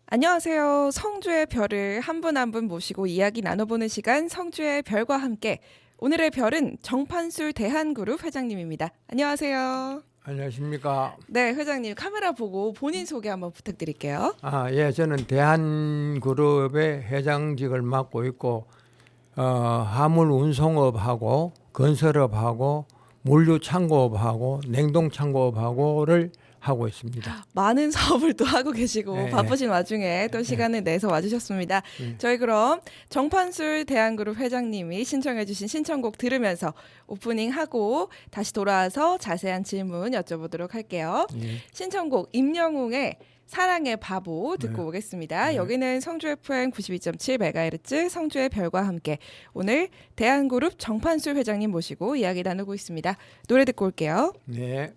안녕하세요. 성주의 별을 한 분 한 분 모시고 이야기 나눠보는 시간 성주의 별과 함께 오늘의 별은 정판술 대한그룹 회장님입니다. 안녕하세요. 안녕하십니까. 네, 회장님 카메라 보고 본인 소개 한번 부탁드릴게요. 예, 저는 대한그룹의 회장직을 맡고 있고 화물 운송업하고 건설업하고 물류 창고업하고 냉동 창고업하고를 하고 있습니다. 많은 사업을 또 하고 계시고 네. 바쁘신 와중에 또 시간을 내서 와주셨습니다. 저희 그럼 정판술 대한그룹 회장님이 신청해주신 신청곡 들으면서 오프닝하고 다시 돌아와서 자세한 질문 여쭤보도록 할게요. 예. 신청곡 임영웅의 사랑의 바보 듣고 오겠습니다. 여기는 성주 FM 92.7MHz 성주의 별과 함께 오늘 대한그룹 정판술 회장님 모시고 이야기 나누고 있습니다. 노래 듣고 올게요. 네.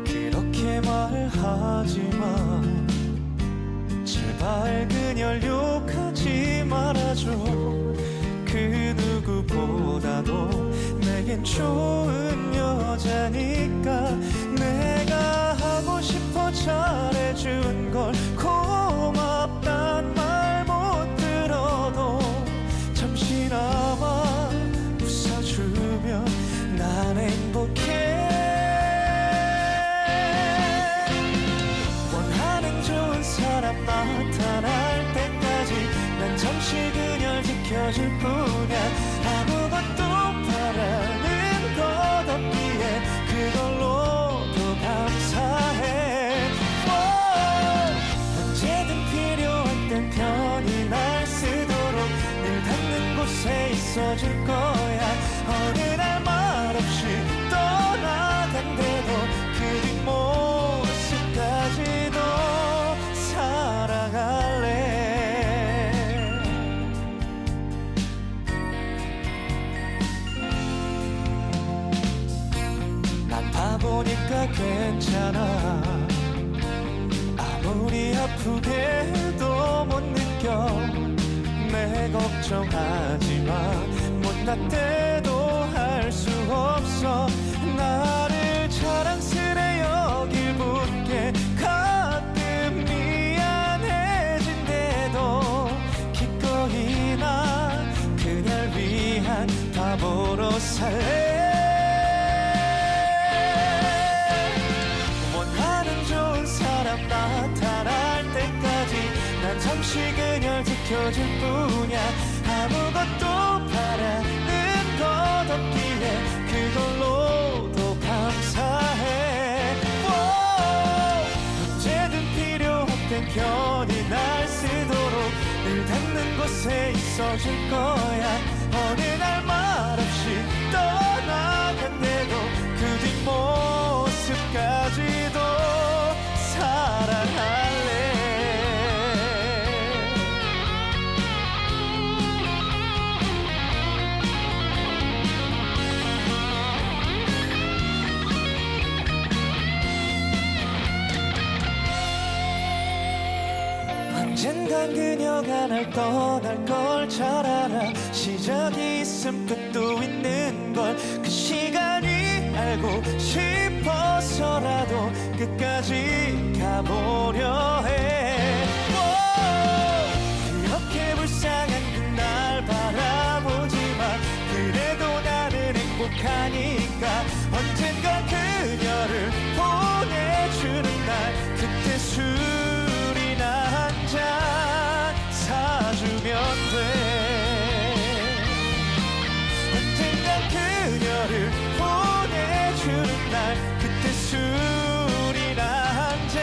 그렇게 말하지마 제발 그녀를 욕하지 말아줘 그 누구보다도 내겐 좋은 여자니까 내가 하고 싶어 잘해준 걸 고맙단 말 못 들어도 잠시나마 웃어주면 난 행복해 사람 나타날 때까지 난 잠시 그녀를 지켜줄 뿐이야 아무것도 바라는 것 없기에 그걸로도 감사해 언제든 필요할 땐 편히 날 쓰도록 늘 닿는 곳에 있어줄 거야 어느 날 말없이 떠나간대도 그 뒷모습까지도 사랑할래 난 바보니까 괜찮아 아무리 아프게도 못 느껴 내 걱정하지마 못났대도 할 수 없어 나를 자랑스레 여길 뿐게 가끔 미안해진대도 기꺼이 나 그날 위한 바보로 살래 원하는 좋은 사람 나타날 때까지 난 잠시 그녀를 지켜줄 뿐이야 아무것도 바라는 것 없기에 그걸로도 감사해 언제든 필요할 땐 편히 날 쓰도록 늘 닿는 곳에 있어줄 거야 어느 날 말없이 떠나간대도 그 뒷모습까지도 사랑할래 언젠간 그녀가 날 떠날 걸 잘 알아 시작이 있음 끝도 있는 걸 그 시간이 알고 싶어서라도 끝까지 가보려 해 그렇게 불쌍한 그날 바라보지만 그래도 나는 행복하니까 언젠가 그녀를 보내주는 날 그때 술이나 한잔 사주면 돼 언젠가 그녀를 보내주는 날 그때 술이나 한잔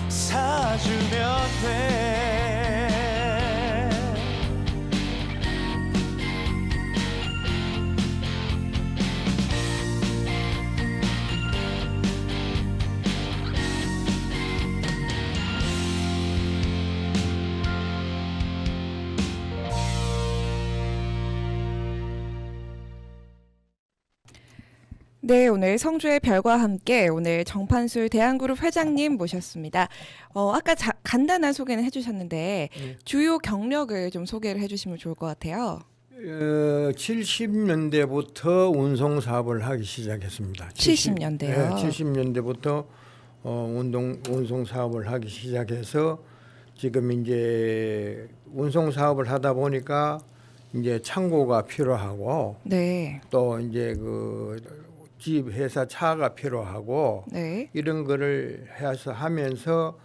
사주면 돼 네, 오늘 성주의 별과 함께 오늘 정판술 대한그룹 회장님 모셨습니다. 아까 간단한 소개는 해주셨는데 주요 경력을 좀 소개를 해주시면 좋을 것 같아요. 70년대부터 운송 사업을 하기 시작했습니다. 70년대요? 70년대부터 운송 사업을 하기 시작해서 지금 이제 운송 사업을 하다 보니까 이제 창고가 필요하고 네, 또 이제 그 집 회사 차가 필요하고 네, 이런 거를 해서 하면서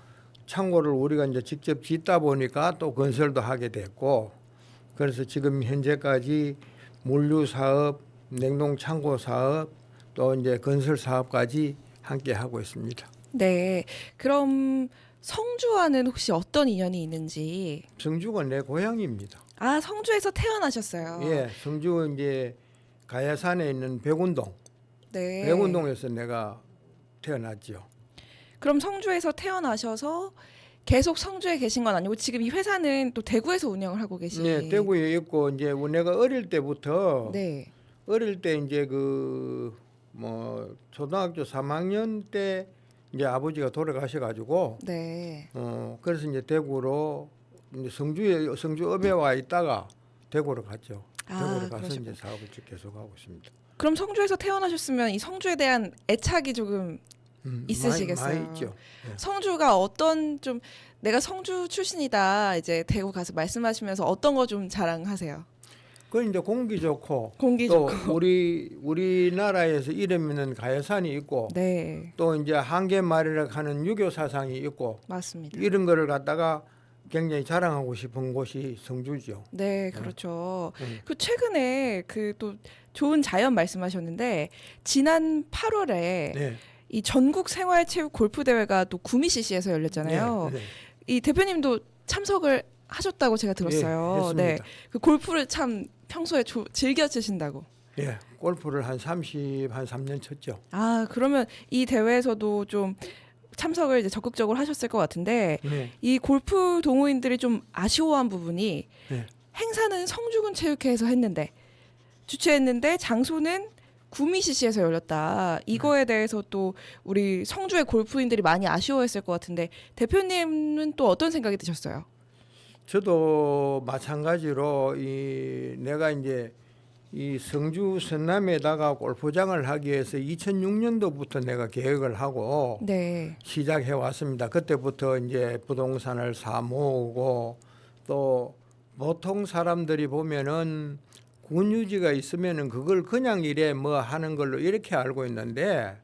창고를 우리가 이제 직접 짓다 보니까 또 건설도 하게 됐고 그래서 지금 현재까지 물류 사업, 냉동 창고 사업 또 이제 건설 사업까지 함께 하고 있습니다. 네. 그럼 성주와는 혹시 어떤 인연이 있는지? 성주가 내 고향입니다. 아, 성주에서 태어나셨어요. 예, 성주 이제 가야산에 있는 백운동, 네. 백운동에서 내가 태어났죠. 그럼 성주에서 태어나셔서 계속 성주에 계신 건 아니고 지금 이 회사는 또 대구에서 운영을 하고 계시. 네, 대구에 있고 이제 내가 어릴 때부터 네. 어릴 때 이제 초등학교 3학년 때 이제 아버지가 돌아가셔가지고 네. 그래서 이제 대구로 이제 성주읍에 와 있다가 대구로 갔죠. 대구로 가서 그러시구나. 이제 사업을 계속하고 있습니다. 그럼 성주에서 태어나셨으면 이 성주에 대한 애착이 조금 있으시겠어요? 많이 있죠. 예. 성주가 어떤 좀 내가 성주 출신이다 이제 대구 가서 말씀하시면서 어떤 거 좀 자랑하세요? 그 이제 공기 좋고 공기 또 좋고. 우리나라에서 이름 있는 가야산이 있고 네, 또 이제 한계말이라고 하는 유교 사상이 있고 맞습니다. 이런 거를 갖다가 굉장히 자랑하고 싶은 곳이 성주죠. 네, 그렇죠. 음. 그 최근에 그 또 좋은 자연 말씀하셨는데 지난 8월에 네. 이 전국 생활체육 골프 대회가 또 구미CC에서 열렸잖아요. 네, 네. 이 대표님도 참석을 하셨다고 제가 들었어요. 네, 네, 했습니다. 그 골프를 참 평소에 즐겨 치신다고. 예, 골프를 한 3년 쳤죠. 아, 그러면 이 대회에서도 좀 참석을 이제 적극적으로 하셨을 것 같은데 네. 이 골프 동호인들이 좀 아쉬워한 부분이 네. 행사는 성주군 체육회에서 했는데 주최했는데 장소는 구미CC에서 열렸다. 이거에 대해서 또 우리 성주의 골프인들이 많이 아쉬워했을 것 같은데 대표님은 또 어떤 생각이 드셨어요? 저도 마찬가지로 내가 이제 이 성주 선남에다가 골프장을 하기 위해서 2006년도부터 내가 계획을 하고 네, 시작해 왔습니다. 그때부터 이제 부동산을 사 모으고 또 보통 사람들이 보면은 군유지가 있으면은 그걸 그냥 이래 뭐 하는 걸로 이렇게 알고 있는데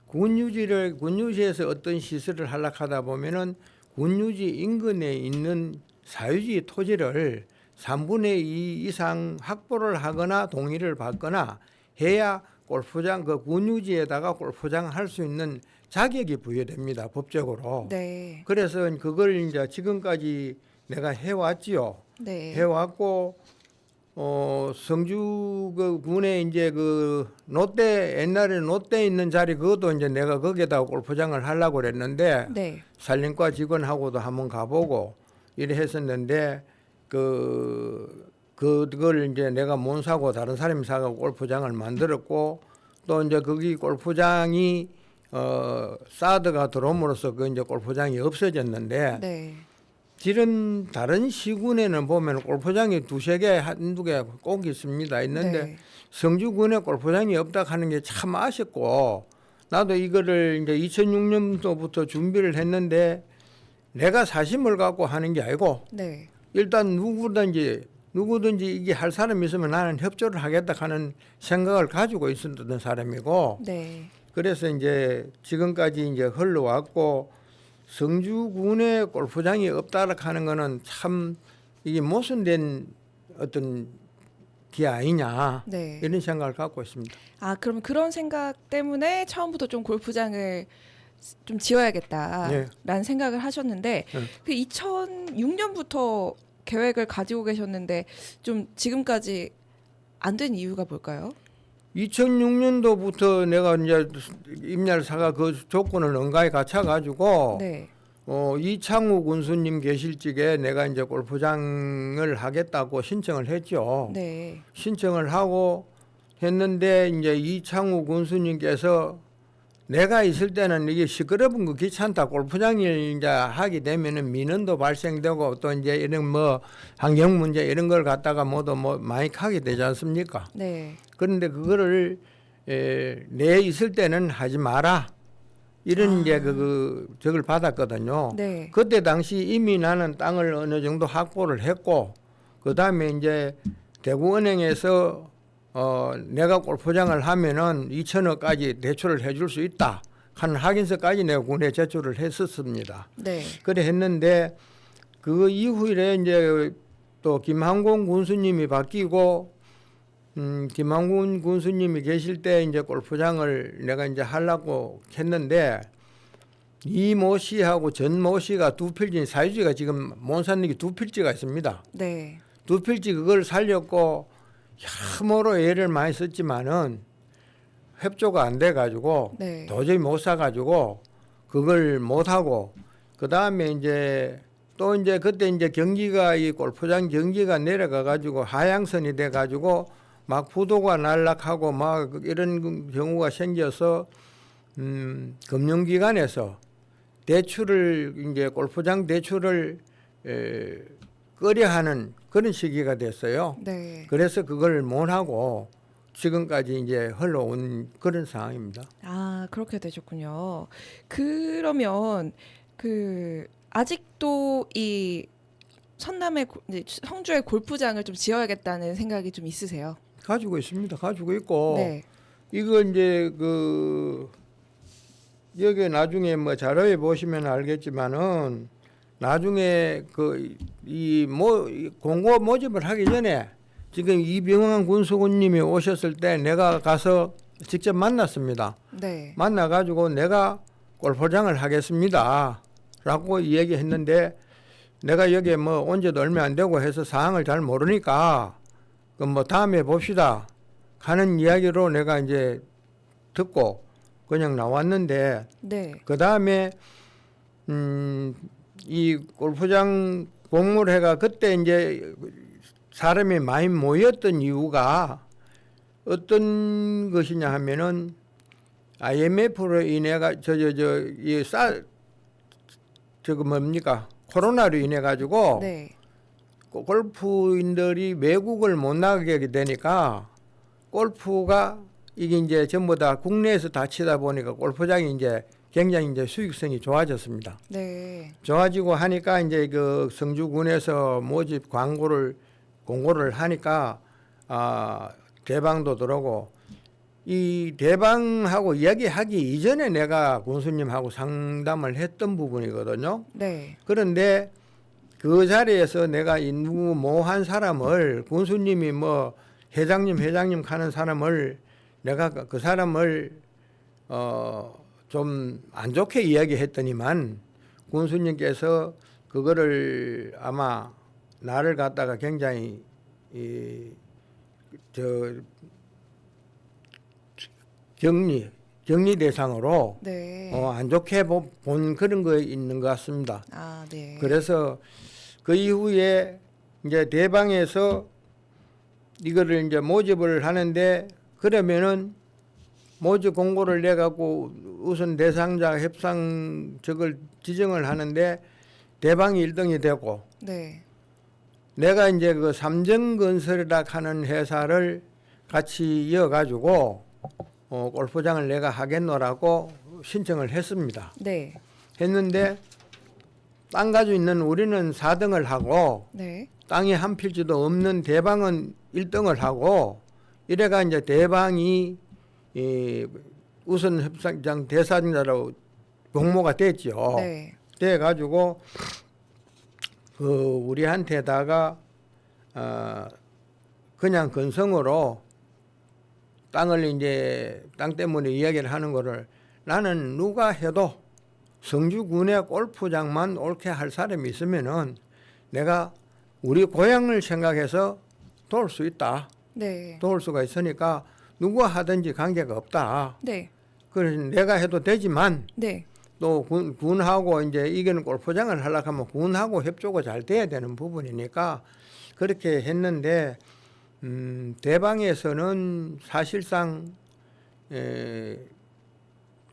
군유지에서 어떤 시설을 하려하다 보면은 군유지 인근에 있는 사유지 토지를 3분의 2 이상 확보를 하거나 동의를 받거나 해야 골프장 그 군유지에다가 골프장 할 수 있는 자격이 부여됩니다. 법적으로. 네, 그래서 그걸 이제 지금까지 내가 해왔지요. 네, 해왔고 성주 그 군에 이제 그 롯데 옛날에 롯데 있는 자리 그것도 이제 내가 거기에다가 골프장을 하려고 그랬는데 네, 산림과 직원하고도 한번 가보고 이래 했었는데 그걸 이제 내가 못 사고 다른 사람이 사고 골프장을 만들었고 또 이제 거기 골프장이 사드가 들어옴으로써 그 이제 골프장이 없어졌는데 네, 다른 시군에는 보면 골프장이 두세 개, 한두 개 꼭 있습니다. 있는데 네. 성주군에 골프장이 없다 하는 게 참 아쉽고 나도 이거를 이제 2006년도부터 준비를 했는데 내가 사심을 갖고 하는 게 아니고 네. 일단 누구든지 이게 할 사람이 있으면 나는 협조를 하겠다 하는 생각을 가지고 있었던 사람이고 네. 그래서 이제 지금까지 이제 흘러왔고 성주군에 골프장이 없다라 하는 거는 참 이게 모순된 어떤 게 아니냐 네. 이런 생각을 갖고 있습니다. 아, 그럼 그런 생각 때문에 처음부터 좀 골프장을 좀 지어야겠다라는 네. 생각을 하셨는데 네. 그 2006년부터 계획을 가지고 계셨는데 좀 지금까지 안 된 이유가 뭘까요? 2006년도부터 내가 이제 임야사가 그 조건을 응가에 갖춰가지고 네. 이창우 군수님 계실 적에 내가 이제 골프장을 하겠다고 신청을 했죠. 네. 신청을 하고 했는데 이제 이창우 군수님께서 내가 있을 때는 이게 시끄러운 거 귀찮다. 골프장을 이제 하게 되면은 민원도 발생되고 또 이제 이런 뭐 환경 문제 이런 걸 갖다가 모두 뭐 많이 하게 되지 않습니까? 네. 그런데 그거를 내 있을 때는 하지 마라. 이런 이제 저걸 받았거든요. 네. 그때 당시 이미 나는 땅을 어느 정도 확보를 했고 그 다음에 이제 대구은행에서 내가 골프장을 하면은 2천억까지 대출을 해줄 수 있다 하는 확인서까지 내가 군에 제출을 했었습니다. 네. 그래 했는데 그 이후에 이제 또 김한곤 군수님이 바뀌고 김한곤 군수님이 계실 때 이제 골프장을 내가 이제 하려고 했는데 이 모 씨하고 전 모 씨가 두 필지 사유지가 지금 몬산역에 두 필지가 있습니다. 네. 두 필지 그걸 살렸고 여러모로 애를 많이 썼지만은 협조가 안 돼 가지고 네. 도저히 못 사 가지고 그걸 못 하고 그 다음에 이제 또 이제 그때 이제 경기가 이 골프장 경기가 내려가 가지고 하향선이 돼 가지고 막 부도가 날락하고 막 이런 경우가 생겨서 금융기관에서 대출을 이제 골프장 대출을 꺼려하는 그런 시기가 됐어요. 네. 그래서 그걸 못 하고 지금까지 이제 흘러온 그런 상황입니다. 아, 그렇게 되셨군요. 그러면 그 아직도 이 이제 성주에 골프장을 좀 지어야겠다는 생각이 좀 있으세요? 가지고 있습니다. 가지고 있고 네. 이거 이제 그 여기 나중에 뭐 자료에 보시면 알겠지만은 나중에 그 이 공고 모집을 하기 전에 지금 이병헌 군수군님이 오셨을 때 내가 가서 직접 만났습니다. 네. 만나가지고 내가 골프장을 하겠습니다. 라고 얘기했는데 내가 여기에 뭐 온 지도 얼마 안 되고 해서 사항을 잘 모르니까 그 뭐 다음에 봅시다 하는 이야기로 내가 이제 듣고 그냥 나왔는데 네. 그 다음에 이 골프장 공모회가 그때 이제 사람이 많이 모였던 이유가 어떤 것이냐 하면은 IMF로 인해가 저거 뭡니까 코로나로 인해 가지고 네. 골프인들이 외국을 못 나가게 되니까 골프가 이게 이제 전부 다 국내에서 다 치다 보니까 골프장이 이제 굉장히 이제 수익성이 좋아졌습니다. 네. 좋아지고 하니까 이제 그 성주군에서 모집 공고를 하니까 대방도 들어오고 이 대방하고 이야기하기 이전에 내가 군수님하고 상담을 했던 부분이거든요. 네. 그런데 그 자리에서 내가 이 누구 모한 사람을 군수님이 뭐 회장님 하는 사람을 내가 그 사람을 좀 안 좋게 이야기했더니만 군수님께서 그거를 아마 나를 갖다가 굉장히 격리 대상으로 네. 안 좋게 본 그런 거 있는 것 같습니다. 아, 네. 그래서 그 이후에 이제 대방에서 이거를 이제 모집을 하는데 그러면은 모집 공고를 내 갖고 우선 대상자 협상 저걸 지정을 하는데 대방이 1등이 되고 네. 내가 이제 그 삼정건설이라 하는 회사를 같이 이어가지고 골프장을 내가 하겠노라고 신청을 했습니다. 네. 했는데 땅 가지고 있는 우리는 4등을 하고 네. 땅이 한 필지도 없는 대방은 1등을 하고 이래가 이제 대방이 우선 협상장 대상자로 공모가 됐죠. 네. 돼 가지고 그 우리한테다가 그냥 건성으로 땅을 이제 땅 때문에 이야기를 하는 거를 나는 누가 해도 성주군의 골프장만 옳게 할 사람이 있으면은 내가 우리 고향을 생각해서 도울 수 있다. 네. 도울 수가 있으니까 누가 하든지 관계가 없다. 네. 그래서 내가 해도 되지만 네. 또 군하고 이제 이거는 골프장을 하려고 하면 군하고 협조가 잘 돼야 되는 부분이니까 그렇게 했는데 대방에서는 사실상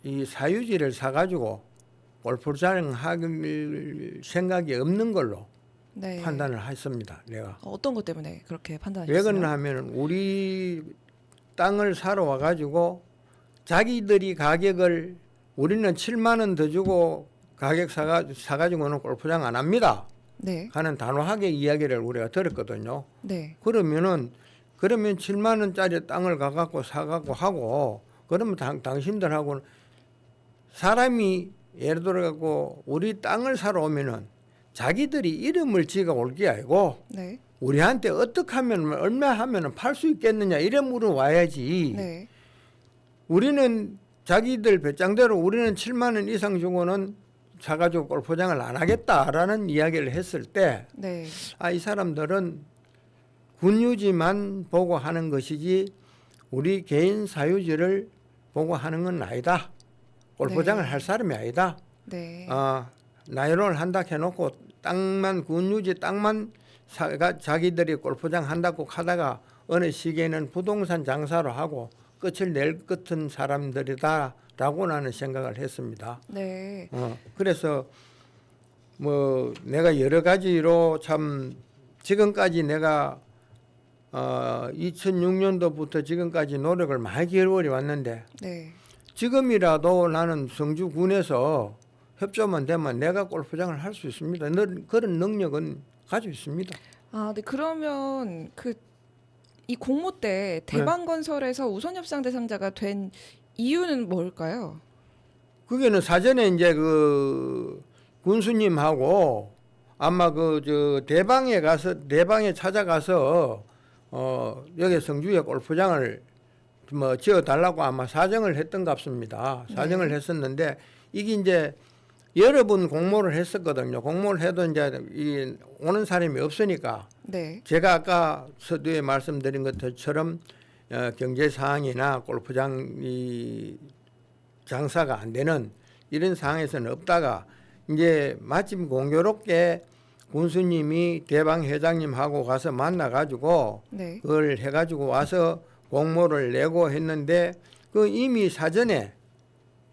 이 사유지를 사가지고 골프장 할 생각이 없는 걸로 네. 판단을 했습니다. 내가 어떤 것 때문에 그렇게 왜 판단하셨어요? 그러냐면 우리 땅을 사러 와가지고 자기들이 가격을 우리는 7만 원 더 주고 가격 사가지고는 골프장 안 합니다 네. 하는 단호하게 이야기를 우리가 들었거든요. 네. 그러면 7만 원짜리 땅을 가갖고 사갖고 하고 그러면 당신들하고는 사람이 예를 들어갖고 우리 땅을 사러 오면은 자기들이 이름을 지가 올 게 아니고 네. 우리한테 어떻게 하면 얼마 하면은 팔 수 있겠느냐 이래 물어와야지. 네. 우리는 자기들 배짱대로 우리는 7만 원 이상 주고는 사가지고 골프장을 안 하겠다라는 이야기를 했을 때 네. 이 사람들은 군유지만 보고 하는 것이지 우리 개인 사유지를 보고 하는 건 아니다. 골프장을 네. 할 사람이 아니다. 네. 나이론을 한다 해놓고 땅만 군유지 땅만 자기들이 골프장 한다고 하다가 어느 시기에는 부동산 장사로 하고 끝을 낼 같은 사람들이다라고 나는 생각을 했습니다. 네. 그래서 뭐 내가 여러 가지로 참 지금까지 내가 2006년도부터 지금까지 노력을 많이 기울여 왔는데 네. 지금이라도 나는 성주군에서 협조만 되면 내가 골프장을 할 수 있습니다. 그런 능력은 가지고 있습니다. 네. 그러면 이 공모 때 대방건설에서 우선협상 대상자가 된 이유는 뭘까요? 그게는 사전에 이제 그 군수님하고 아마 대방에 찾아가서 여기 성주에 골프장을 뭐 지어 달라고 아마 사정을 했던 것 같습니다. 사정을 네. 했었는데 이게 이제 여러 번 공모를 했었거든요. 공모를 해도 이제 오는 사람이 없으니까 네. 제가 아까 서두에 말씀드린 것처럼 경제 사항이나 골프장 이 장사가 안 되는 이런 상황에서는 없다가 이제 마침 공교롭게 군수님이 대방 회장님하고 가서 만나가지고 네. 그걸 해가지고 와서 공모를 내고 했는데 그 이미 사전에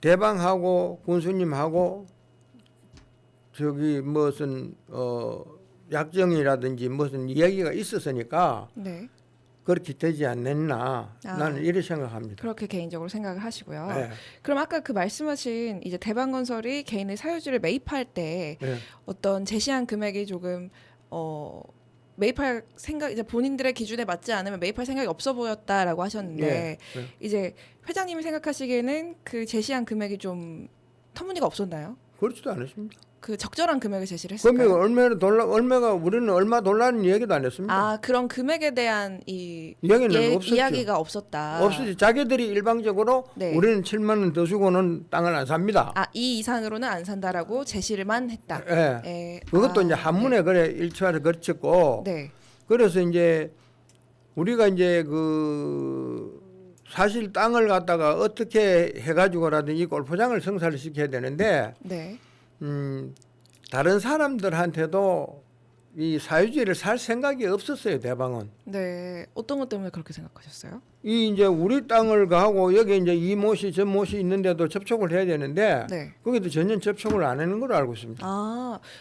대방하고 군수님하고 저기 무슨 약정이라든지 무슨 이야기가 있었으니까 네. 그렇게 되지 않겠나 나는 이렇게 생각합니다. 그렇게 개인적으로 생각을 하시고요. 네. 그럼 아까 그 말씀하신 이제 대방건설이 개인의 사유지를 매입할 때 네. 어떤 제시한 금액이 조금 매입할 생각 이제 본인들의 기준에 맞지 않으면 매입할 생각이 없어 보였다라고 하셨는데 네. 이제 회장님이 생각하시기에는 그 제시한 금액이 좀 터무니가 없었나요? 그렇지도 않았습니다. 그 적절한 금액을 제시를 했을까요? 금액 얼마가 우리는 얼마 돌라는 얘기도 안 했습니다. 그런 금액에 대한 이야기는 없었죠. 이야기가 없었다. 없었지. 자기들이 일방적으로 네. 우리는 7만 원 더 주고는 땅을 안 삽니다. 이 이상으로는 안 산다라고 제시를만 했다. 예. 그것도 이제 한문에 그래 일치화를 거쳤고 네. 그래서 이제 우리가 이제 사실 땅을 갖다가 어떻게 해가지고라든지 이 골프장을 성사를 시켜야 되는데 네. 다른 사람들한테도 이 사유지를 살 생각이 없었어요. 대방은. 네. 어떤 것 때문에 그렇게 생각하셨어요? 이 이제 우리 땅을 가고 여기 이제 이 못이 저 못이 있는데도 접촉을 해야 되는데 네. 거기도 전혀 접촉을 안 하는 걸로 알고 있습니다.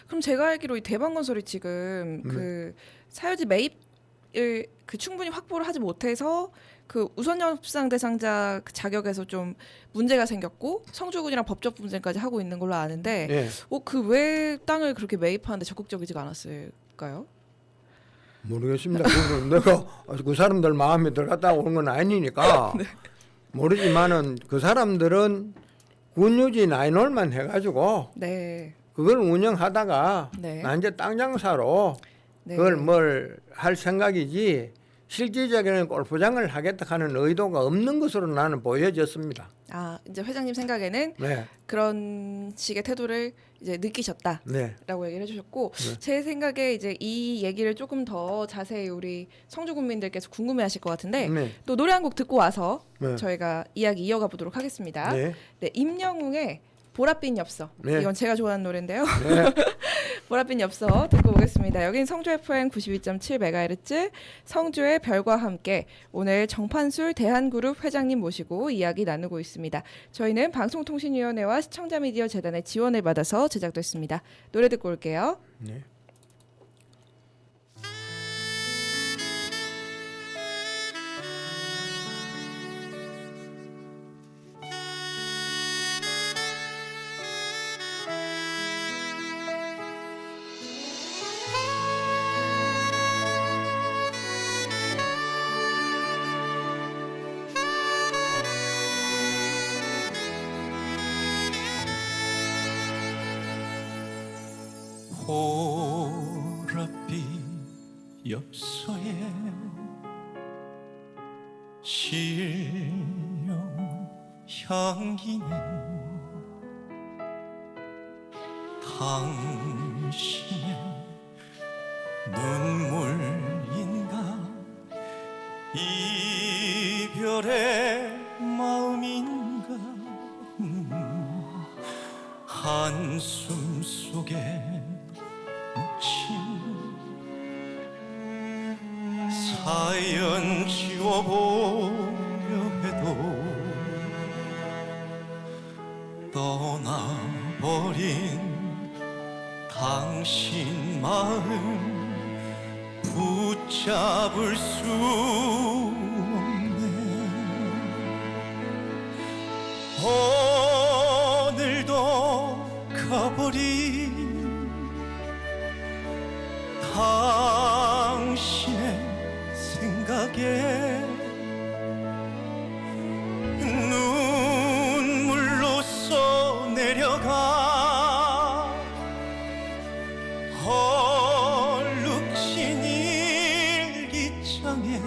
그럼 제가 알기로 이 대방건설이 지금 그 사유지 매입을 충분히 확보를 하지 못해서 그 우선협상 대상자 그 자격에서 좀 문제가 생겼고 성주군이랑 법적 분쟁까지 하고 있는 걸로 아는데 예. 그 왜 땅을 그렇게 매입하는데 적극적이지가 않았을까요? 모르겠습니다. 그건 내가 그 사람들 마음에 들어갔다 오는 건 아니니까 네. 모르지만은 그 사람들은 군유지 나이놀만 해가지고 네. 그걸 운영하다가 네. 나 이제 땅 장사로 네. 그걸 뭘 할 생각이지 실질적인 골프장을 하겠다 하는 의도가 없는 것으로 나는 보여졌습니다. 이제 회장님 생각에는 네, 그런 식의 태도를 이제 느끼셨다라고 네. 얘기를 해주셨고 네. 제 생각에 이제 이 얘기를 조금 더 자세히 우리 성주 국민들께서 궁금해하실 것 같은데 네. 또 노래 한 곡 듣고 와서 네. 저희가 이야기 이어가 보도록 하겠습니다. 네. 네, 임영웅의 보랏빛 엽서. 네. 이건 제가 좋아하는 노래인데요. 네. 보랏빛 엽서 듣고 오겠습니다. 여긴 성주 FM 92.7MHz 성주의 별과 함께 오늘 정판술 대한그룹 회장님 모시고 이야기 나누고 있습니다. 저희는 방송통신위원회와 시청자미디어재단의 지원을 받아서 제작됐습니다. 노래 듣고 올게요. 네. 보랏빛 엽서에 실려 향기는 당신의 눈물인가 이별의 마음인가 한숨 속에 묻힌 사연 지워보려 해도 떠나버린 당신 마음 붙잡을 수 없네 오늘도 가버린 당신의 생각에 눈물로써 내려가 헐룩진 일기장에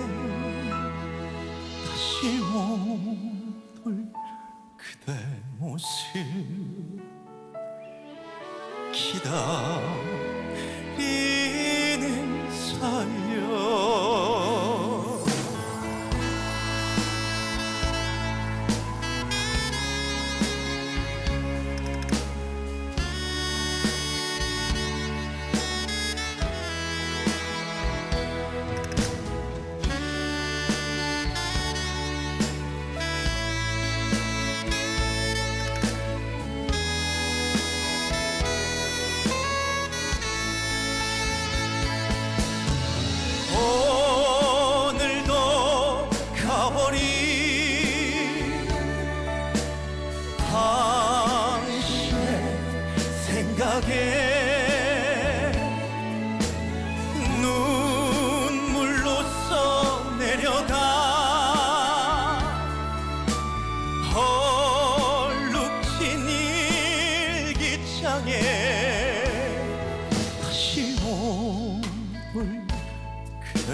다시 못 올 그대 모습 기다리는 사연 오늘도 가버린 당신의 생각에 눈물로써 내려가 헐룩진 일기장에 다시 못 올 그대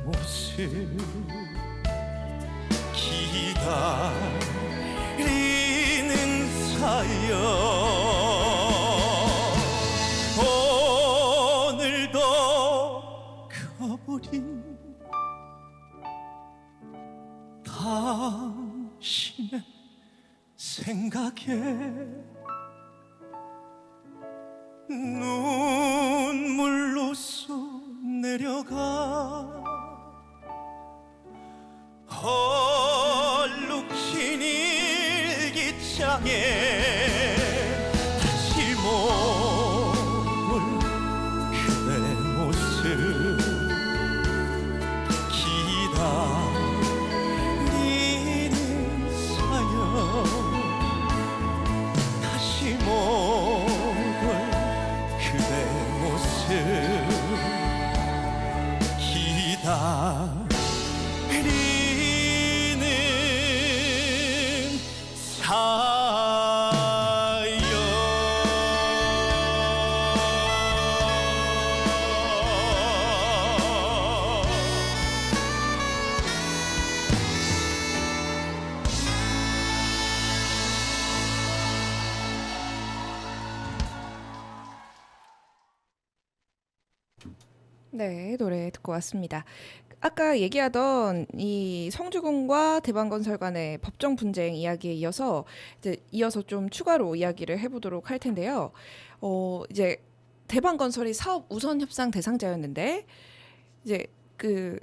모습 기다리는 사연 오늘도 가버린 당신의 생각에 눈물로써 내려가 헐룩진 일기장에 다시 못 볼 그대 모습 기다리는 사연 다시 못 볼 그대 모습 기다리는 네, 노래 듣고 왔습니다. 아까 얘기하던 이 성주군과 대방건설 간의 법정 분쟁 이야기에 이어서 좀 추가로 이야기를 해보도록 할 텐데요. 이제 대방건설이 사업 우선 협상 대상자였는데 이제 그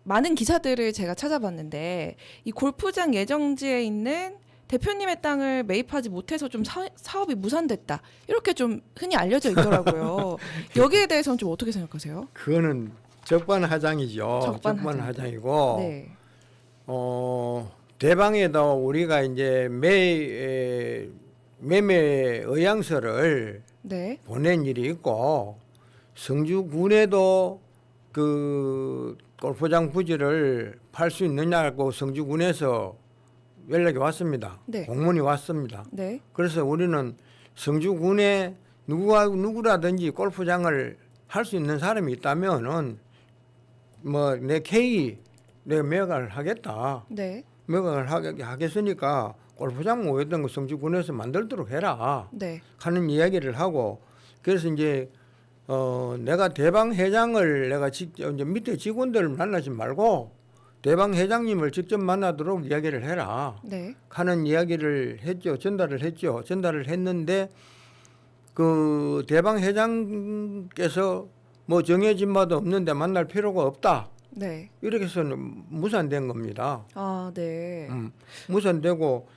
많은 기사들을 제가 찾아봤는데 이 골프장 예정지에 있는 대표님의 땅을 매입하지 못해서 좀 사업이 무산됐다 이렇게 좀 흔히 알려져 있더라고요. 여기에 대해서는 좀 어떻게 생각하세요? 그거는 적반하장이죠. 적반하장이고 네, 대방에다 우리가 이제 매매 의향서를 네, 보낸 일이 있고 성주군에도 그 골프장 부지를 팔 수 있느냐고 성주군에서 연락이 왔습니다. 네. 공문이 왔습니다. 네, 그래서 우리는 성주군에 누구라든지 골프장을 할 수 있는 사람이 있다면은 뭐 내 K 내가 매각을 하겠다. 네, 매각을 하겠으니까 골프장 모였던 거 성주군에서 만들도록 해라 네, 하는 이야기를 하고 그래서 이제 내가 대방 회장을 내가 직접 이제 밑에 직원들을 만나지 말고 대방 회장님을 직접 만나도록 이야기를 해라 네, 하는 이야기를 했죠. 전달을 했는데 그 대방 회장께서 뭐 정해진 바도 없는데 만날 필요가 없다. 네. 이렇게 해서는 무산된 겁니다. 아, 네, 무산되고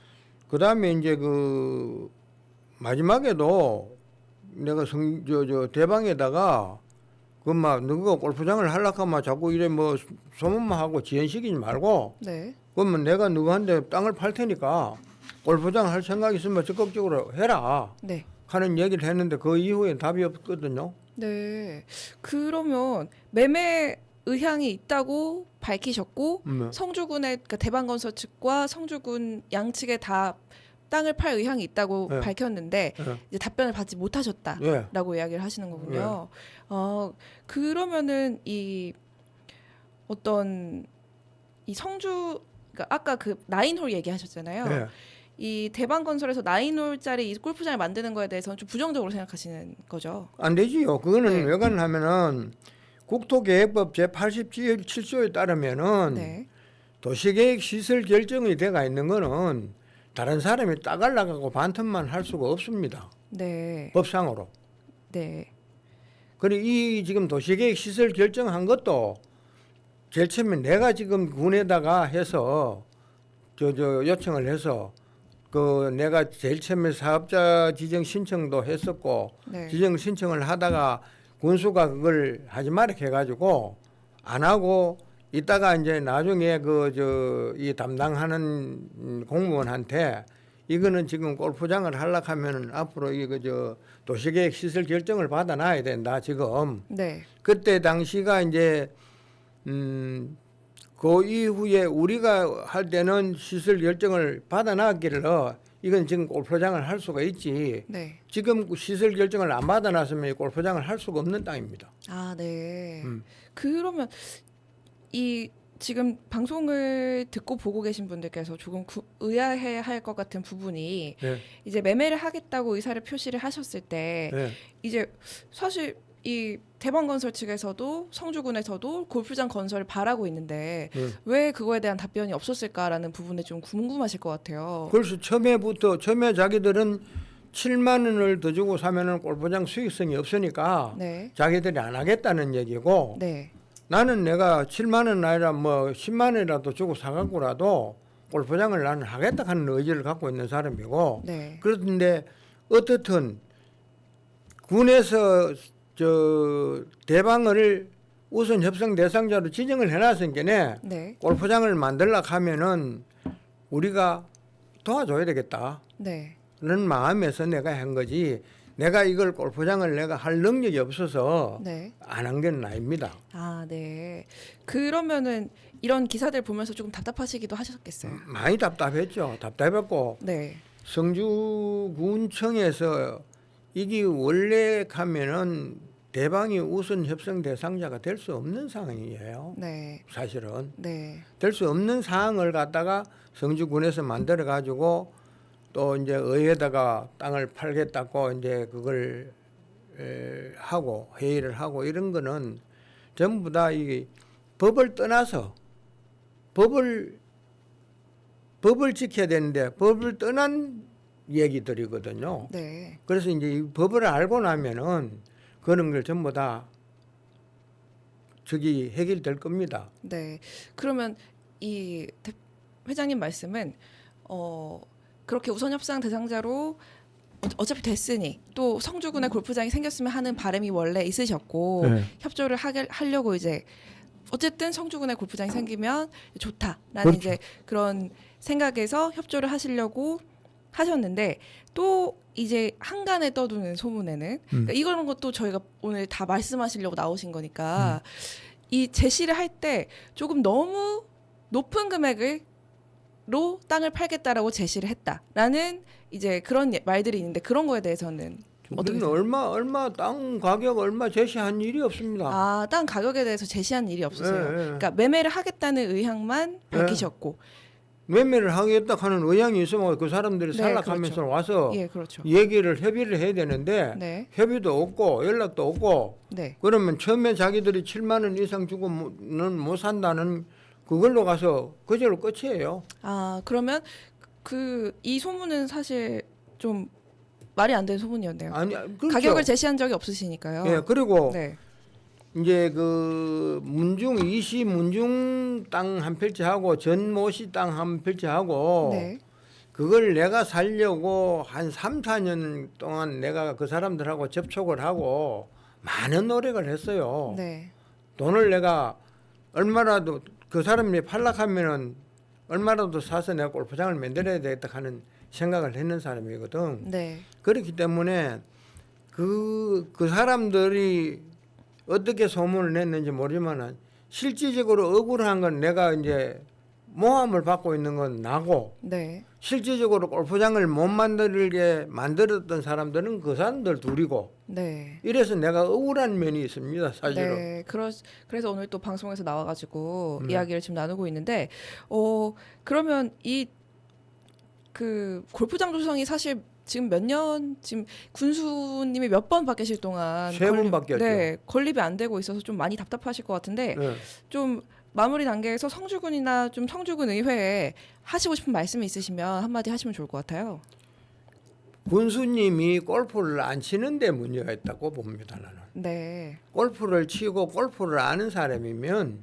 그 다음에 이제 그 마지막에도 내가 저 대방에다가 그막 누가 골프장을 하려고 하면 자꾸 이래 뭐 소문만 하고 지연시키지 말고 네, 그러면 내가 누구한테 땅을 팔 테니까 골프장 할 생각 있으면 적극적으로 해라 네. 하는 얘기를 했는데 그 이후에 답이 없거든요. 네. 그러면 매매 의향이 있다고 밝히셨고 성주군의 그러니까 대방건설 측과 성주군 양측에 다 땅을 팔 의향이 있다고 네. 밝혔는데 예. 이제 답변을 받지 못하셨다라고 예. 이야기를 하시는 거군요. 그러면은 이 어떤 이 성주 그러니까 아까 그 9홀 얘기하셨잖아요. 예. 이 대방건설에서 9홀짜리 이 골프장을 만드는 거에 대해서는 좀 부정적으로 생각하시는 거죠. 안 되지요. 그거는 네. 왜 그러냐면은 국토계획법 제87조에 따르면은 네. 도시계획 시설 결정이 돼가 있는 거는 다른 사람이 따갈라가고 반틈만 할 수가 없습니다. 네. 법상으로. 네. 그리고 이 지금 도시계획 시설 결정한 것도 제일 처음에 내가 지금 군에다가 해서 저 요청을 해서 그 내가 제일 처음에 사업자 지정 신청도 했었고 네. 지정 신청을 하다가 군수가 그걸 하지 말라 해가지고 안 하고 이따가 이제 나중에 이 담당하는 공무원한테 이거는 지금 골프장을 하려고 하면은 앞으로 이거 도시계획 시설 결정을 받아놔야 된다 지금. 네. 그때 당시가 이제 그 이후에 우리가 할 때는 시설 결정을 받아놨기를 이건 지금 골프장을 할 수가 있지. 네. 지금 시설 결정을 안 받아놨으면 골프장을 할 수가 없는 땅입니다. 아, 네. 음. 그러면 이 지금 방송을 듣고 보고 계신 분들께서 조금 의아해 할 것 같은 부분이 네. 이제 매매를 하겠다고 의사를 표시를 하셨을 때 네. 이제 사실 이 대방건설 측에서도 성주군에서도 골프장 건설을 바라고 있는데 왜 그거에 대한 답변이 없었을까라는 부분에 좀 궁금하실 것 같아요. 그래서 처음에 자기들은 7만 원을 더 주고 사면은 골프장 수익성이 없으니까 네. 자기들이 안 하겠다는 얘기고 네. 나는 내가 7만 원 아니라 뭐 10만 원이라도 주고 사갖고라도 골프장을 나는 하겠다 하는 의지를 갖고 있는 사람이고 네. 그런데 어떻든 군에서 대방을 우선 협상 대상자로 지정을 해놨으니까 네. 골프장을 만들려고 하면은 우리가 도와줘야 되겠다. 네. 는 마음에서 내가 한 거지. 내가 이걸 골프장을 내가 할 능력이 없어서 네. 안 한 건 아닙니다. 아, 네. 그러면은 이런 기사들 보면서 조금 답답하시기도 하셨겠어요. 많이 답답했죠. 답답했고 네. 성주군청에서 이게 원래 가면은 대방이 우선 협상 대상자가 될 수 없는 상황이에요. 네. 사실은 네. 될 수 없는 상황을 갖다가 성주군에서 만들어 가지고 또 이제 의회에다가 땅을 팔겠다고 이제 그걸 하고 회의를 하고 이런 거는 전부 다 이 법을 떠나서 법을 지켜야 되는데 법을 떠난 얘기들이거든요. 네. 그래서 이제 이 법을 알고 나면은 그런 걸 전부 다 저기 해결될 겁니다. 네. 그러면 이 회장님 말씀은 그렇게 우선 협상 대상자로 어차피 됐으니 또 성주군에 골프장이 생겼으면 하는 바람이 원래 있으셨고 네. 협조를 하려고 이제 어쨌든 성주군에 골프장이 생기면 좋다라는 그렇죠. 이제 그런 생각에서 협조를 하시려고 하셨는데 또 이제 한간에 떠도는 소문에는 그러니까 이런 것도 저희가 오늘 다 말씀하시려고 나오신 거니까 이 제시를 할 때 조금 너무 높은 금액으로 땅을 팔겠다라고 제시를 했다라는 이제 그런 말들이 있는데 그런 거에 대해서는 어떻게 우리는 얼마 땅 가격 얼마 제시한 일이 없습니다. 땅 가격에 대해서 제시한 일이 없으세요. 예, 예. 그러니까 매매를 하겠다는 의향만 밝히셨고. 매매를 하겠다 하는 의향이 있으면 그 사람들이 네, 살락하면서 그렇죠. 와서 예, 그렇죠. 협의를 해야 되는데 네. 협의도 없고 연락도 없고 네. 그러면 처음에 자기들이 7만 원 이상 주고는 못 산다는 그걸로 가서 그절로 끝이에요. 그러면 이 소문은 사실 좀 말이 안 되는 소문이었네요. 아니 그렇죠. 가격을 제시한 적이 없으시니까요. 예, 그리고 네. 이제 그 이시 문중 땅 한 필지하고 전모시 땅 한 필지하고 네. 그걸 내가 살려고 한 3, 4년 동안 내가 그 사람들하고 접촉을 하고 많은 노력을 했어요. 네. 돈을 내가 얼마라도 그 사람이 팔락하면은 얼마라도 사서 내가 골프장을 만들어야 되겠다 하는 생각을 했는 사람이거든. 네. 그렇기 때문에 그 사람들이 어떻게 소문을 냈는지 모르지만 실질적으로 억울한 건 내가 이제 모함을 받고 있는 건 나고 네. 실질적으로 골프장을 못 만들게 만들었던 사람들은 그 사람들 둘이고 네. 이래서 내가 억울한 면이 있습니다. 사실은. 네, 그래서 오늘 또 방송에서 나와가지고 네. 이야기를 지금 나누고 있는데, 그러면 그 골프장 조성이 사실 지금 지금 군수님이 몇 번 바뀌실 동안 3번 바뀌었죠. 네, 건립이 안 되고 있어서 좀 많이 답답하실 것 같은데 네. 좀 마무리 단계에서 성주군이나 좀 성주군 의회에 하시고 싶은 말씀이 있으시면 한마디 하시면 좋을 것 같아요. 군수님이 골프를 안 치는데 문제가 있다고 봅니다. 나는. 네, 골프를 치고 골프를 아는 사람이면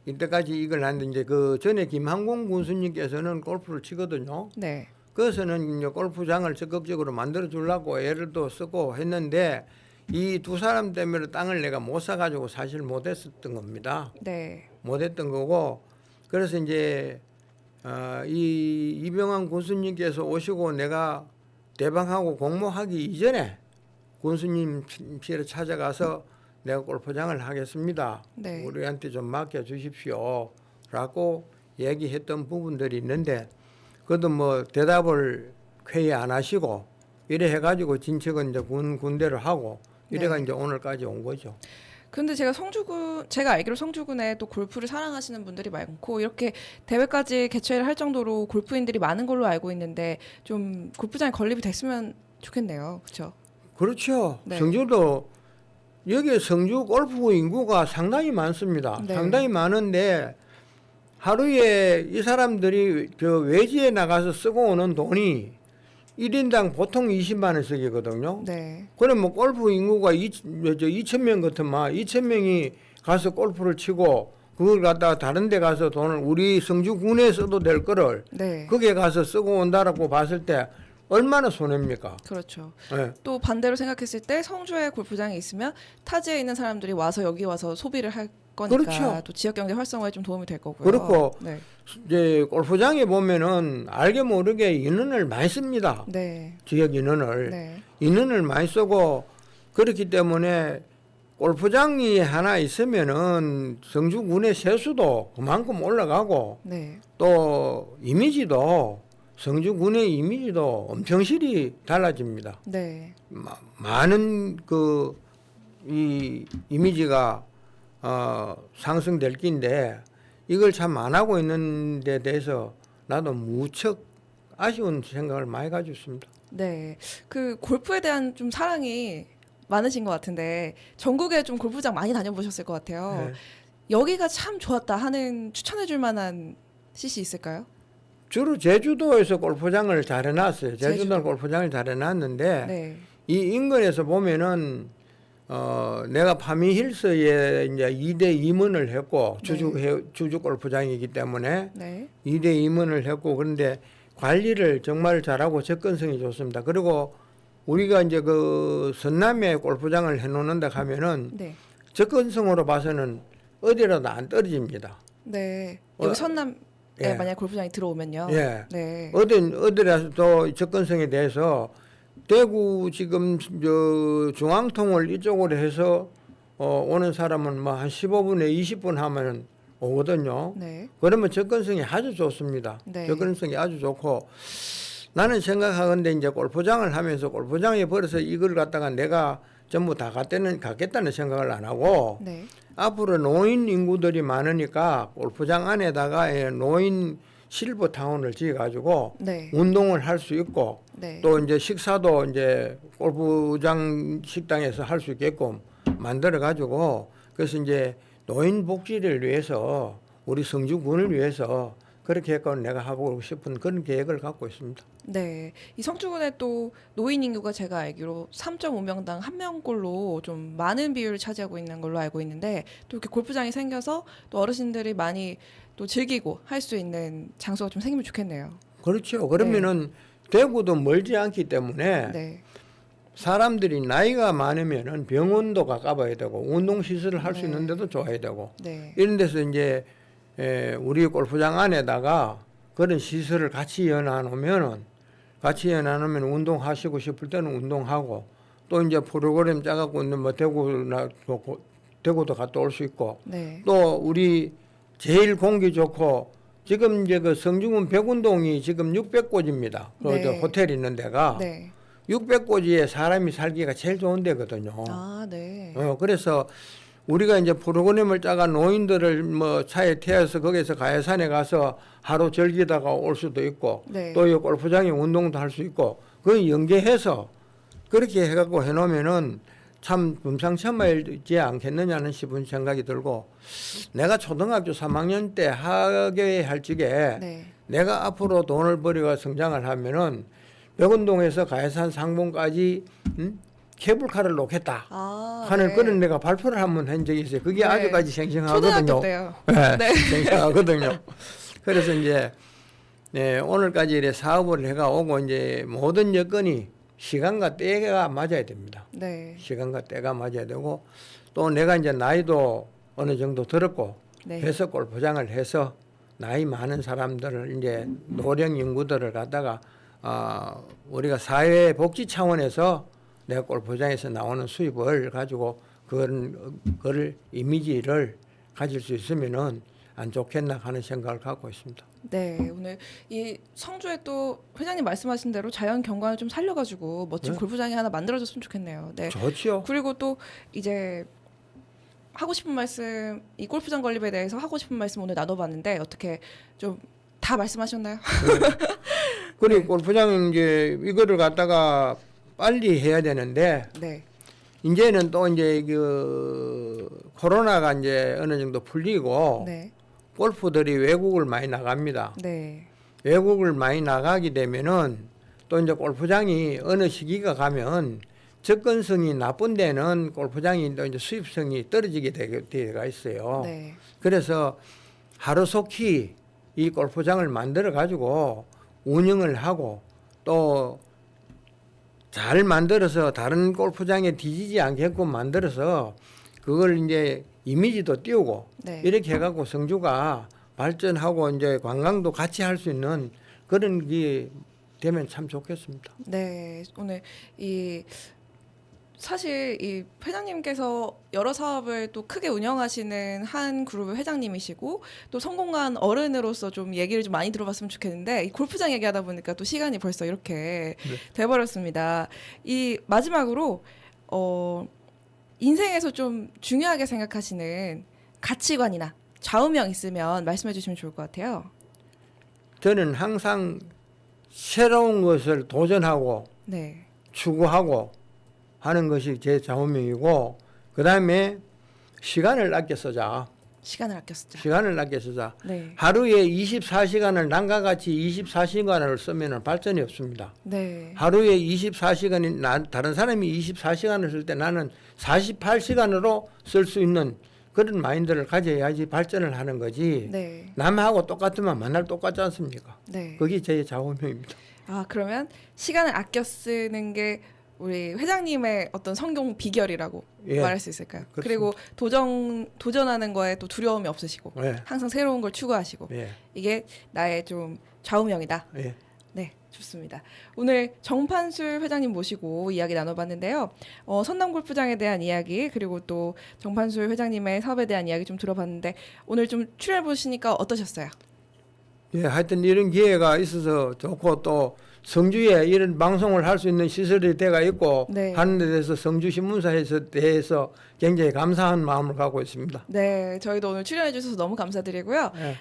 이때까지 이걸 하는데 이제 그 전에 김한공 군수님께서는 골프를 치거든요. 네, 그래서는 이제 골프장을 적극적으로 만들어 주려고 애를 또 쓰고 했는데 이 두 사람 때문에 땅을 내가 못 사가지고 사실 못했었던 겁니다. 네, 못했던 거고 그래서 이제 이 이병환 군수님께서 오시고 내가 대방하고 공모하기 이전에 군수님 피를 찾아가서 내가 골프장을 하겠습니다. 네. 우리한테 좀 맡겨 주십시오라고 얘기했던 부분들이 있는데 그것도 뭐 대답을 회의 안 하시고 이래 해가지고 진척은 이제 군대로 하고 이래가 네. 이제 오늘까지 온 거죠. 근데 제가 알기로 성주군에 또 골프를 사랑하시는 분들이 많고 이렇게 대회까지 개최를 할 정도로 골프인들이 많은 걸로 알고 있는데 좀 골프장에 건립이 됐으면 좋겠네요. 그렇죠? 그렇죠. 네. 성주도 여기 성주 골프 인구가 상당히 많습니다. 네. 상당히 많은데 하루에 이 사람들이 저 외지에 나가서 쓰고 오는 돈이 1인당 보통 20만 원씩이거든요. 네. 그럼 뭐 골프 인구가 2,000명 같으면 2,000명이 가서 골프를 치고 그걸 갖다가 다른 데 가서 돈을 우리 성주군에 써도 될 거를 네. 거기에 가서 쓰고 온다라고 봤을 때 얼마나 손해입니까? 그렇죠. 네. 또 반대로 생각했을 때 성주에 골프장이 있으면 타지에 있는 사람들이 와서 여기 와서 소비를 할 거니까 그렇죠. 또 지역 경제 활성화에 좀 도움이 될 거고요. 그렇고 네. 이제 골프장에 보면은 알게 모르게 인원을 많이 씁니다. 네. 지역 인원을. 네. 인원을 많이 쓰고 그렇기 때문에 골프장이 하나 있으면은 성주군의 세수도 그만큼 올라가고 네. 또 이미지도 성주군의 이미지도 엄청 실이 달라집니다. 네. 많은 이 이미지가 상승될 긴데 이걸 참 안 하고 있는 데 대해서 나도 무척 아쉬운 생각을 많이 가지고 있습니다. 네. 그 골프에 대한 좀 사랑이 많으신 것 같은데 전국에 좀 골프장 많이 다녀보셨을 것 같아요. 네. 여기가 참 좋았다 하는 추천해줄 만한 CC 있을까요? 주로 제주도에서 골프장을 잘 해놨어요. 제주도는 제주도. 골프장을 잘 해놨는데 네. 이 인근에서 보면은 내가 파미힐스에 이제 2대 임원을 했고 주주 골프장이기 때문에 네. 2대 임원을 했고 그런데 관리를 정말 잘하고 접근성이 좋습니다. 그리고 우리가 이제 그 선남에 골프장을 해놓는다 하면은 네. 접근성으로 봐서는 어디라도 안 떨어집니다. 네. 여기 선남에 예. 만약 골프장이 들어오면요. 예. 네. 어디라도 접근성에 대해서 대구 지금 저 중앙통을 이쪽으로 해서 오는 사람은 뭐 한 15분에 20분 하면은 오거든요. 네. 그러면 접근성이 아주 좋습니다. 네. 접근성이 아주 좋고 나는 생각하건대 이제 골프장을 하면서 골프장에 벌어서 이걸 갖다가 내가 전부 다 갖겠다는 생각을 안 하고 네. 앞으로 노인 인구들이 많으니까 골프장 안에다가 노인 실버 타운을 지어가지고 네. 운동을 할 수 있고 네. 또 이제 식사도 이제 골프장 식당에서 할 수 있게끔 만들어 가지고 그래서 이제 노인 복지를 위해서 우리 성주군을 위해서 그렇게 해서 내가 하고 싶은 그런 계획을 갖고 있습니다. 네. 이 성주군에 또 노인 인구가 제가 알기로 3.5명당 1명꼴로 좀 많은 비율을 차지하고 있는 걸로 알고 있는데 또 이렇게 골프장이 생겨서 또 어르신들이 많이 또 즐기고 할 수 있는 장소가 좀 생기면 좋겠네요. 그렇죠. 그러면은 대구도 멀지 않기 때문에 네. 사람들이 나이가 많으면은 병원도 가까워야 되고 운동 시설을 할 수 네. 있는 데도 좋아야 되고 네. 이런 데서 이제 우리 골프장 안에다가 그런 시설을 같이 연해놓으면은 같이 연해놓으면 운동하시고 싶을 때는 운동하고 또 이제 프로그램 짜갖고 뭐 대구도 갔다 올 수 있고 네. 또 우리 제일 공기 좋고 지금 이제 그 성주군 백운동이 지금 600곳입니다. 그 네. 저 호텔 있는 데가 네. 600곳에 사람이 살기가 제일 좋은 데거든요. 아, 네. 그래서 우리가 이제 프로그램을 짜가 노인들을 뭐 차에 태워서 거기서 가야산에 가서 하루 즐기다가 올 수도 있고 네. 또 이 골프장에 운동도 할 수 있고 그걸 연계해서 그렇게 해갖고 해놓으면은 참 금상첨화이지 않겠느냐는 싶은 생각이 들고 내가 초등학교 3학년 때 하게 할 적에 네. 내가 앞으로 돈을 벌이고 성장을 하면은 백운동에서 가야산 상봉까지 케이블카를 놓겠다 아, 하는 네. 그런 내가 발표를 한번 한 적이 있어요. 그게 네. 아직까지 생생하거든요. 초등학교 때요. 네, 네. 생생하거든요. 그래서 이제 오늘까지 이래 사업을 해가 오고 이제 모든 여건이 시간과 때가 맞아야 됩니다. 네. 시간과 때가 맞아야 되고 또 내가 이제 나이도 어느 정도 들었고 네. 해서 골프장을 해서 나이 많은 사람들을 이제 노령 인구들을 갖다가 우리가 사회 복지 차원에서 내가 골프장에서 나오는 수입을 가지고 그걸 이미지를 가질 수 있으면은 안 좋겠나 하는 생각을 갖고 있습니다. 네, 오늘 이 성주에 또 회장님 말씀하신 대로 자연 경관을 좀 살려가지고 멋진 네. 골프장이 하나 만들어졌으면 좋겠네요. 네. 좋죠. 그리고 또 이제 하고 싶은 말씀, 이 골프장 건립에 대해서 하고 싶은 말씀 오늘 나눠봤는데 어떻게 좀 다 말씀하셨나요? 그리고 네. 골프장 이제 이거를 갖다가 빨리 해야 되는데 네, 이제는 또 이제 그 코로나가 이제 어느 정도 풀리고 네, 골프들이 외국을 많이 나갑니다. 네, 외국을 많이 나가게 되면은 또 이제 골프장이 어느 시기가 가면 접근성이 나쁜 데는 골프장이 또 이제 수입성이 떨어지게 되가 있어요. 네, 그래서 하루속히 이 골프장을 만들어 가지고 운영을 하고 또 잘 만들어서 다른 골프장에 뒤지지 않게끔 만들어서 그걸 이제 이미지도 띄우고 네. 이렇게 해갖고 성주가 발전하고 이제 관광도 같이 할 수 있는 그런 게 되면 참 좋겠습니다. 네. 오늘 이 사실 이 회장님께서 여러 사업을 또 크게 운영하시는 한 그룹의 회장님이시고 또 성공한 어른으로서 좀 얘기를 좀 많이 들어봤으면 좋겠는데 이 골프장 얘기하다 보니까 또 시간이 벌써 이렇게 돼버렸습니다. 이 마지막으로 인생에서 좀 중요하게 생각하시는 가치관이나 좌우명 있으면 말씀해 주시면 좋을 것 같아요. 저는 항상 새로운 것을 도전하고 네. 추구하고 하는 것이 제 좌우명이고 그 다음에 시간을 아껴 쓰자. 시간을 아껴 쓰자. 시간을 아껴 쓰자. 네. 하루에 24시간을 남과 같이 24시간을 쓰면 발전이 없습니다. 네. 하루에 24시간이 다른 사람이 24시간을 쓸 때 나는 48시간으로 쓸 수 있는 그런 마인드를 가져야지 발전을 하는 거지. 네. 남하고 똑같으면 맨날 똑같지 않습니까? 네. 그게 제 좌우명입니다. 아, 그러면 시간을 아껴 쓰는 게 우리 회장님의 어떤 성공 비결이라고 예. 말할 수 있을까요? 그렇습니다. 그리고 도전하는 거에 또 두려움이 없으시고 예. 항상 새로운 걸 추구하시고 예. 이게 나의 좀 좌우명이다. 예. 네, 좋습니다. 오늘 정판술 회장님 모시고 이야기 나눠봤는데요. 선남골프장에 대한 이야기 그리고 또 정판술 회장님의 사업에 대한 이야기 좀 들어봤는데 오늘 좀 출연해 보시니까 어떠셨어요? 예, 하여튼 이런 기회가 있어서 좋고 또 성주에 이런 방송을 할 수 있는 시설이 돼가 있고 네. 하는 데 대해서 성주 신문사에서 대해서 굉장히 감사한 마음을 갖고 있습니다. 네, 저희도 오늘 출연해 주셔서 너무 감사드리고요. 예.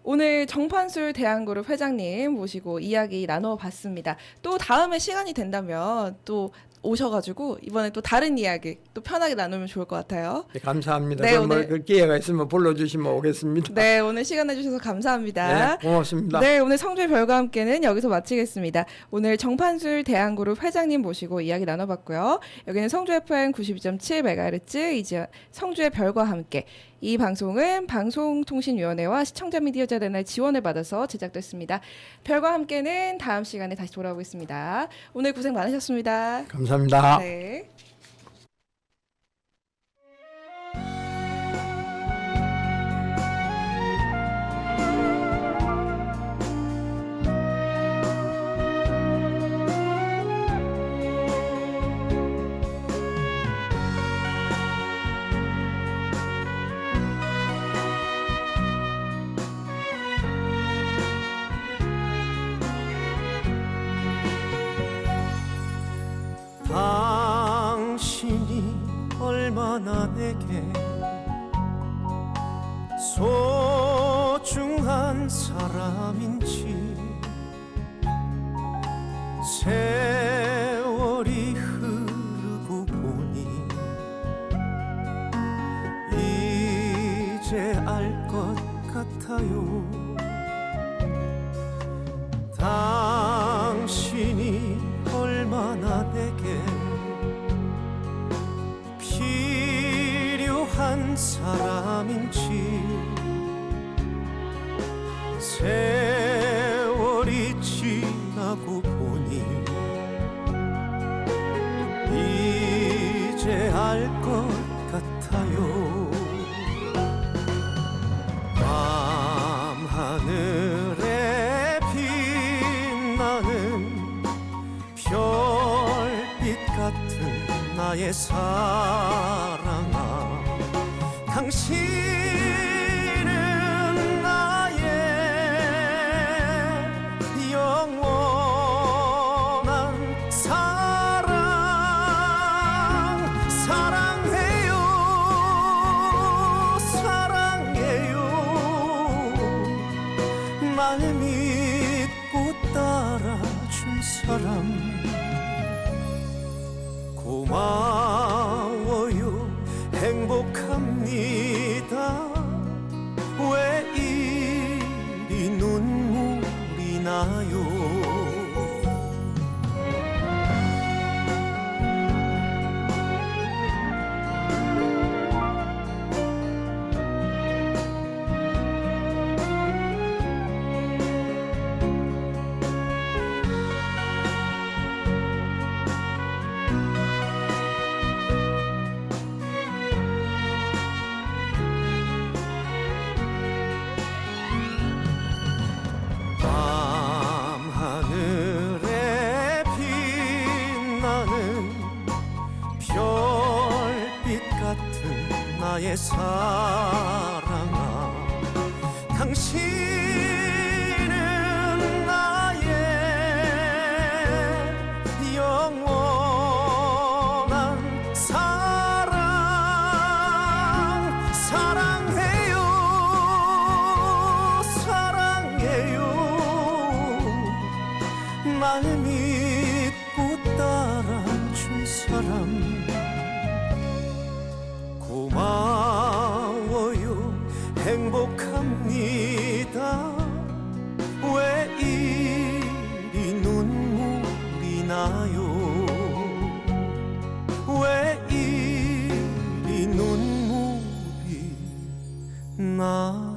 오늘 정판술 대한그룹 회장님 모시고 이야기 나눠봤습니다. 또 다음에 시간이 된다면 또 오셔가지고 이번에 또 다른 이야기 또 편하게 나누면 좋을 것 같아요. 예, 감사합니다. 네, 정말 오늘- 그 기회가 있으면 불러주시면 오겠습니다. 네, 오늘 시간 내주셔서 감사합니다. 네, 고맙습니다. 네, 오늘 성주의 별과 함께는 여기서 마치겠습니다. 오늘 정판술 대한그룹 회장님 모시고 이야기 나눠봤고요. 여기는 성주 FM 92.7MHz 이제 성주의 별과 함께 이 방송은 방송통신위원회와 시청자 미디어 재단의 지원을 받아서 제작됐습니다. 별과 함께는 다음 시간에 다시 돌아오겠습니다. 오늘 고생 많으셨습니다. 감사합니다. 네. 당신이 얼마나 내게 소중한 사람인지 세월이 흐르고 보니 이제 알 것 같아요. 당신이 얼마나 내게 필요한 사람인지 세월이 지나고 보니 이제 알 것 같아요. 밤하늘에 빛나는 별빛 같은 나의 사랑아, 당신은 나의 영원한 사랑. 사랑해요, 사랑해요. 날 믿고 따라준 사람 고마워요. 행복합니다. 왜 이리 눈물이 나요. 밤하늘에 빛나는 별빛 같은 나의 사랑아, 당신은 나의 영원한 사랑. 사랑해요, 사랑해요. 날 믿고 따라준 사람 고마워요. 너